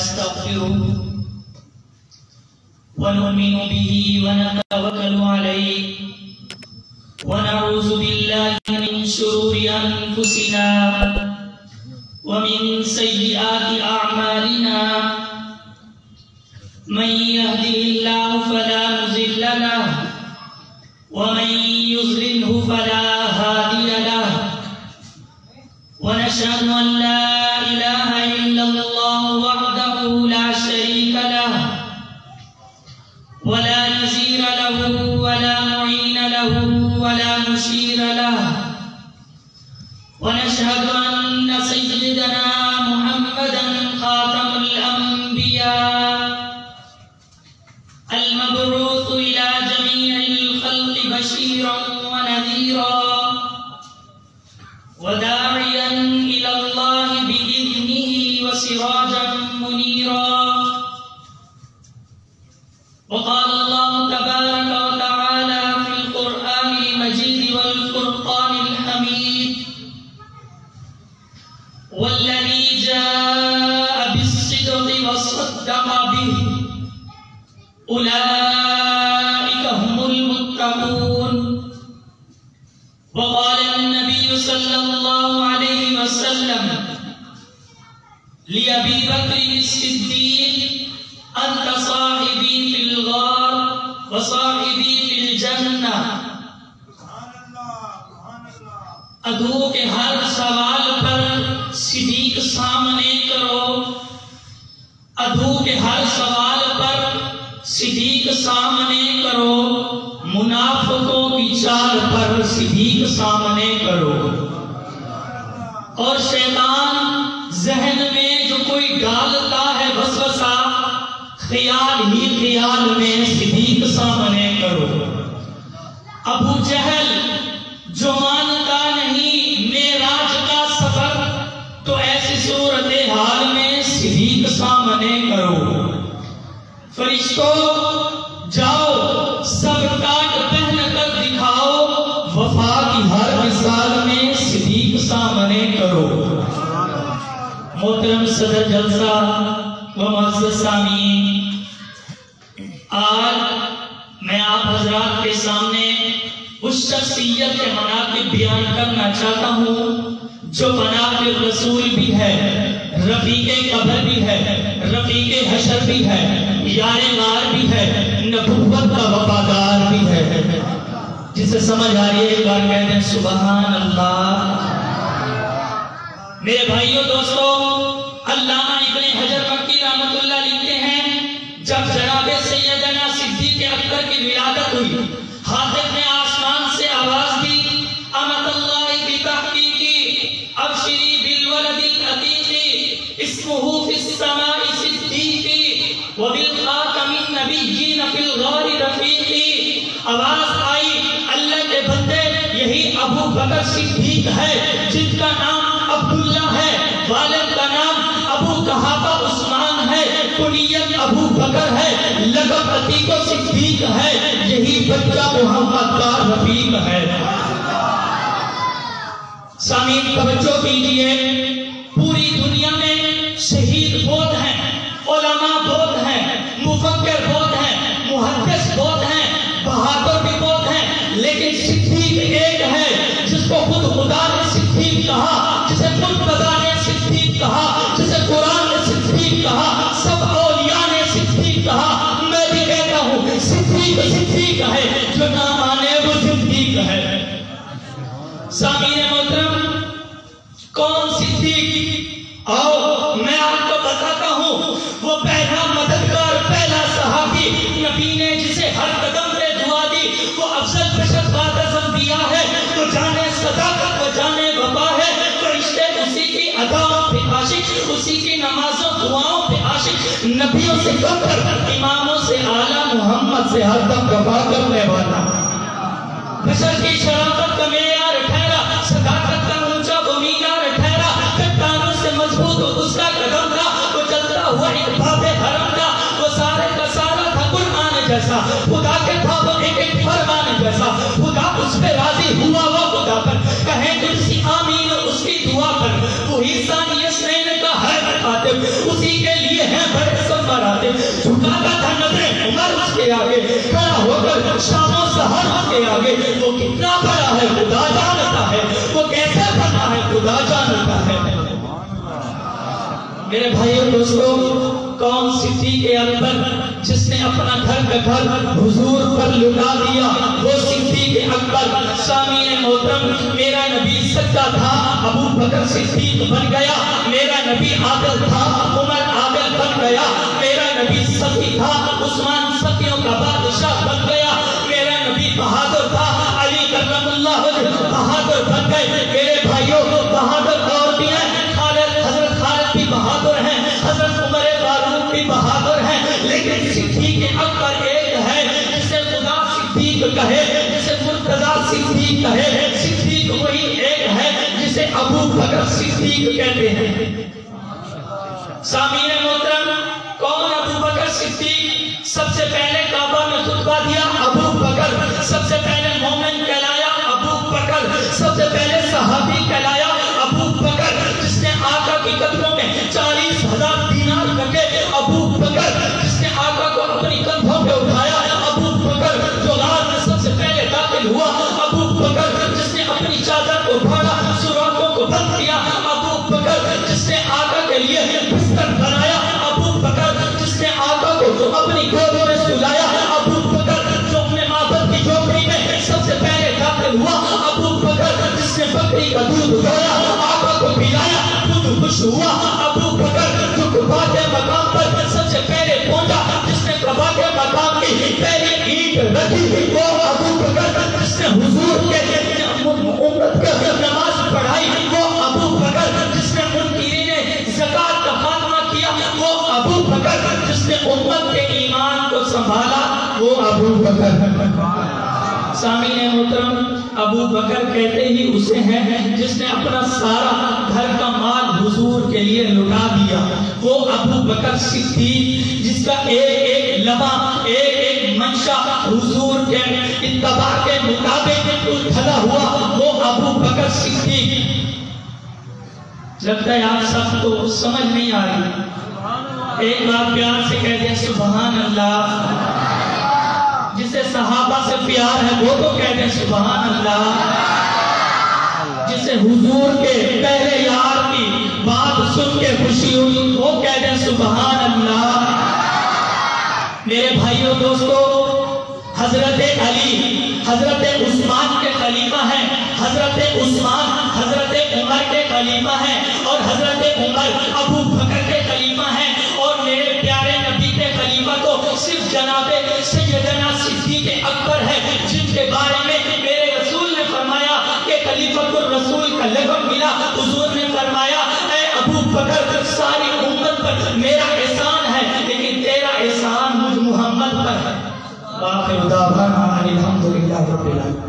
ونستغفره ونؤمن به ونتوكل عليه ونعوذ بالله من شرور أنفسنا ومن سيئات أعمالنا من يهده الله فلا مضل له ومن يضلله فلا هادي له ونشهد أن لا إله إلا الله وحده لا شريك له ولا نظير له ولا معين له ولا مشير له ونشهد أن سيدنا محمدا خاتم الأنبياء المبعوث إلى جميع الخلق بشيرا ونذيرا وداعيا إلى الله بإذنه وسراجا منيرا. وقال الله تبارك وتعالى في القرآن المجيد والفرقان الحميد والذي جاء بالصدق وصدق به أولئك هم المتقون. وقال النبي صلى الله عليه وسلم لأبي بكر الصديق أنت صاحبي في الغار وصاحبي في الجنة. ادھو کے ہر سوال پر صدیق سامنے کرو، ادھو کے ہر سوال پر صدیق سامنے کرو، منافقوں کی چال پر صدیق سامنے کرو. اور شیطان ذہن میں جو کوئی ڈالتا ہے وسوسہ، خیال ہی خیال میں صدیق سامنے کرو. ابو جہل جو مانتا نہیں معراج کا سفر، تو ایسی صورتحال میں صدیق سامنے کرو. فرشتوں جاؤ سب ٹاٹ پہن کر دکھاؤ، وفا کی ہر مثال میں صدیق سامنے کرو. محترم صدر جلسہ و معزز سامعین، آج میں آپ حضرات کے سامنے اس شخصیت کے مناقب بیان کرنا چاہتا ہوں جو مناقب رسول بھی ہے، رفیق قبر بھی ہے، رفیق حشر بھی ہے، یار غار بھی ہے، نبوت کا وفادار بھی ہے. جسے سمجھ آ رہی ہے ایک بار کہتے ہیں سبحان اللہ. میرے بھائیوں دوستو، علامہ ابن حجر مکی رحمت اللہ لکھتے ہیں جب جناب سیدنا صدیق اکبر کی ولادت ہوئی، حاطب نے آسمان سے آواز دی، امت اللہ بتحقیقی ابشری بالولد العتیقی اسمہ فی السماء صدیقی وبالخاتم النبیین فی الغار رفیقی. آواز آئی اللہ کے بندے یہی ابو بکر صدیق ہے جن کا نام عبداللہ ہے، والد کا نام ابو قحافہ عثمان ہے، کنیت ابو بکر ہے، لقب عتیق و صدیق ہے، یہی بچہ محمد کا رفیق ہے. سامعین توجہ کیجئے، پوری دنیا میں شہید بہت ہیں، علماء بہت ہیں، مفکر بہت ہیں، محدث بہت ہیں، بہادر بھی بہت ہیں، لیکن صدیق ایک ہے جس کو خود خدا نے صدیق کہا، جسے خود خدا نے صدیق کہا، جسے قرآن نے صدیق کہا، سب اولیاء نے صدیق کہا. میں بھی کہتا ہوں صدیق صدیق ہے، جو نہ مانے وہ صدیق ہے. سامعین محترم، کون صدیق؟ آؤ میں آپ کو بتاتا ہوں. وہ پہلا مددگار، پہلا صحابی، نبی نے جسے ہر قدم پہ دعا دی، وہ افضل بشر بعد از انبیاء ہے. وہ جانے صداقت، وہ جانے وفا ہے، فرشتے اسی کی اداؤں پہ عاشق، اسی کی نمازوں دعاؤں پہ عاشق. نبیوں سے کم کر، اماموں سے اعلیٰ، محمد سے ہر دم وفا کرنے والا. بشر کی شرافت کا معیار ٹھہرا، صداقت کا اونچا وہ مینار ٹھہرا، چٹانوں سے مضبوط اس کا قدم تھا، وہ چلتا ہوا ایک باب حرم تھا، وہ سارے کا سارا تھا قرآن جیسا، خدا کے تھا وہ ایک ایک فرمان جیسا. خدا اس پہ راضی ہوا وہ خدا پر، کہیں تجسی آمین اس کی دعا پر. وہی ثانی اسنین کا ہے خاتم، اسی کے لیے ہے نظر آتے، جھکاتا تھا نظریں عمر اس کے آگے، کھڑا ہو کر شام و سحر اس کے آگے. وہ کتنا بڑا ہے خدا جانتا ہے، وہ کیسے بنا ہے خدا جانتا ہے. میرے بھائیوں دوستوں، کون صدیق اکبر جس نے اپنا گھر کا گھر حضور پر لٹا دیا، وہ صدیق اکبر. سامعین محترم، میرا نبی سچا تھا، ابو بکر صدیق بن گیا. میرا نبی عادل تھا، عمر عادل بن گیا. میرا نبی سخی تھا، عثمان سخیوں کا بادشاہ بن گیا. میرا نبی بہادر تھا، علی کرم اللہ وجہ بہادر بن گئے. میرے بھائیوں، بہادر اور بھی ہیں، حضرت خالد بھی بہادر ہیں، حضرت عمر فاروق بھی بہادر ہیں، لیکن صدیق اکبر ایک ہے جسے خدا صدیق کہے، جسے مرتضیٰ صدیق کہے. صدیق وہی ایک ہے جسے ابو بکر صدیق کہتے ہیں. سامعین محترم، کون ابو بکر صدیق؟ سب سے پہلے کعبہ میں خطبہ دیا ابو بکر، سب سے پہلے مومن کہلایا ابو بکر، سب سے پہلے صحابی کہلایا ابو بکر. جس نے آقا کی قدموں میں 40,000 دینار رکھے ابو بکر، جس نے آقا کو اپنی کندھوں پہ اٹھایا ابو بکر، جو غار میں سب سے پہلے داخل ہوا ابو بکر، جس نے اپنی چادر کو اٹھایا، سوراخوں کو بند کیا ابو بکر، جس نے آقا کے لیے بستر بنایا ابو بکر، جس نے آقا کو اپنی گود میں سلایا ابو بکر، جو اپنے معبد کی جھوپڑی میں سب سے پہلے داخل ہوا ابو بکر، جس نے بکری کا دودھ دھویا آقا کو پلایا، خود خوش ہوا ابو بکر، جو کعبہ کے مقام پر سب سے پہلے پہنچا، جس نے کعبہ کے مقام کی پہلی اینٹ رکھی وہ ابو بکر، جس نے حضور کے امت کے نماز پڑھائی وہ ابو بکر، جس نے منکرین زکات کا خاتمہ کیا وہ ابو بکر، جس نے امت کے ایمان کو سنبھالا وہ ابو بکر. سامعین محترم، ابو بکر کہتے ہی اسے ہیں جس نے اپنا سارا گھر کا مال حضور کے لیے لٹا دیا. وہ ابو بکر صدیق جس کا ایک ایک لمحہ، ایک ایک منشا حضور کے اتباع کے مطابق ڈھلا ہوا، وہ ابو بکر صدیق. لگتا ہے آپ سب کو سمجھ نہیں آ رہی، ایک بار پیار سے کہہ دیں سبحان اللہ. جسے صحابہ سے پیار ہے وہ تو کہہ دیں سبحان اللہ. جسے حضور کے پہلے یار کی بات سن کے خوشی ہوئی وہ کہہ دیں سبحان اللہ. میرے بھائیوں دوستو، حضرت علی حضرت عثمان کے خلیفہ ہیں، حضرت عثمان حضرت عمر کے خلیفہ ہیں، اور حضرت عمر ابو بکر کے خلیفہ ہیں، اور میرے پیارے نبی کے خلیفہ تو صرف جناب سیدنا صدیق اکبر ہے، جن کے بارے میں میرے رسول نے فرمایا کہ خلیفۃ الرسول کا لقب ملا. حضور نے فرمایا اے ابو بکر، ساری امت پر میرا احسان ہے لیکن تیرا احسان مجھ محمد پر ہے. باقی دعوانا الحمدللہ رب العالمین.